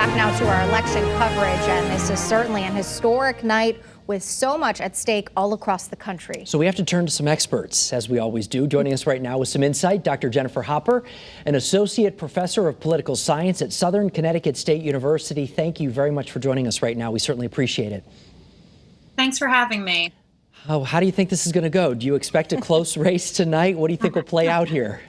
back now to our election coverage, and this is certainly an historic night with so much at stake all across the country. So we have to turn to some experts, as we always do. Joining us right now with some insight, Dr. Jennifer Hopper, an associate professor of political science at Southern Connecticut State University. Thank you very much for joining us right now. We certainly appreciate it. Thanks for having me. How do you think this is going to go? Do you expect a close race tonight? What do you think will play out here?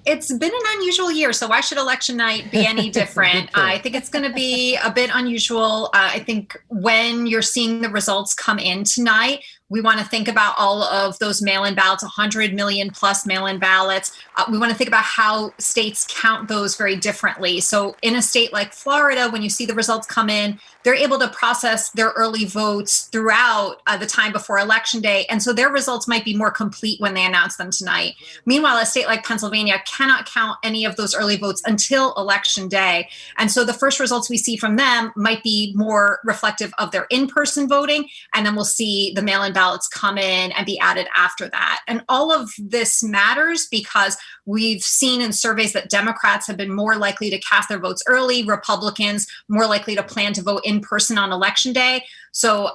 It's been an unusual year, so why should election night be any different? I think it's going to be a bit unusual. I think when you're seeing the results come in tonight, we want to think about all of those mail-in ballots, 100 million plus mail-in ballots. We want to think about how states count those very differently. So in a state like Florida, when you see the results come in, they're able to process their early votes throughout the time before Election Day. And so their results might be more complete when they announce them tonight. Meanwhile, a state like Pennsylvania cannot count any of those early votes until Election Day. And so the first results we see from them might be more reflective of their in-person voting. And then we'll see the mail-in ballots come in and be added after that. And all of this matters because we've seen in surveys that Democrats have been more likely to cast their votes early, Republicans more likely to plan to vote in person on Election Day. So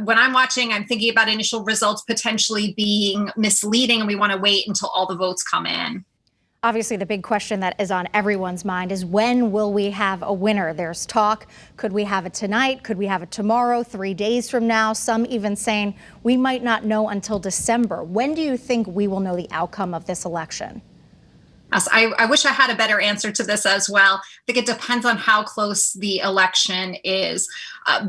when I'm watching, I'm thinking about initial results potentially being misleading, and we want to wait until all the votes come in. Obviously, the big question that is on everyone's mind is when will we have a winner? There's talk. Could we have it tonight? Could we have it tomorrow, 3 days from now? Some even saying we might not know until December. When do you think we will know the outcome of this election? Yes, I wish I had a better answer to this as well. I think it depends on how close the election is.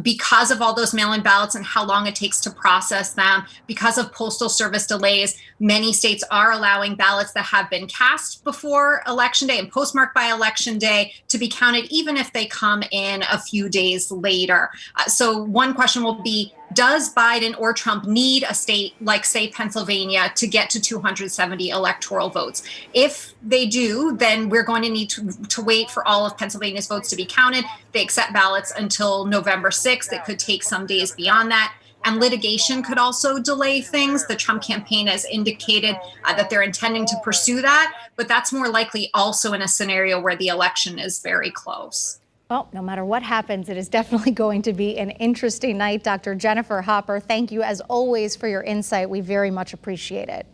Because of all those mail-in ballots and how long it takes to process them, because of Postal Service delays, many states are allowing ballots that have been cast before Election Day and postmarked by Election Day to be counted, even if they come in a few days later. So one question will be, does Biden or Trump need a state like, say, Pennsylvania to get to 270 electoral votes? If they do, then we're going to need to wait for all of Pennsylvania's votes to be counted. They accept ballots until November 6th. It could take some days beyond that. And litigation could also delay things. The Trump campaign has indicated that they're intending to pursue that, but that's more likely also in a scenario where the election is very close. Well, no matter what happens, it is definitely going to be an interesting night. Dr. Jennifer Hopper, thank you as always for your insight. We very much appreciate it.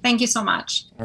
Thank you so much.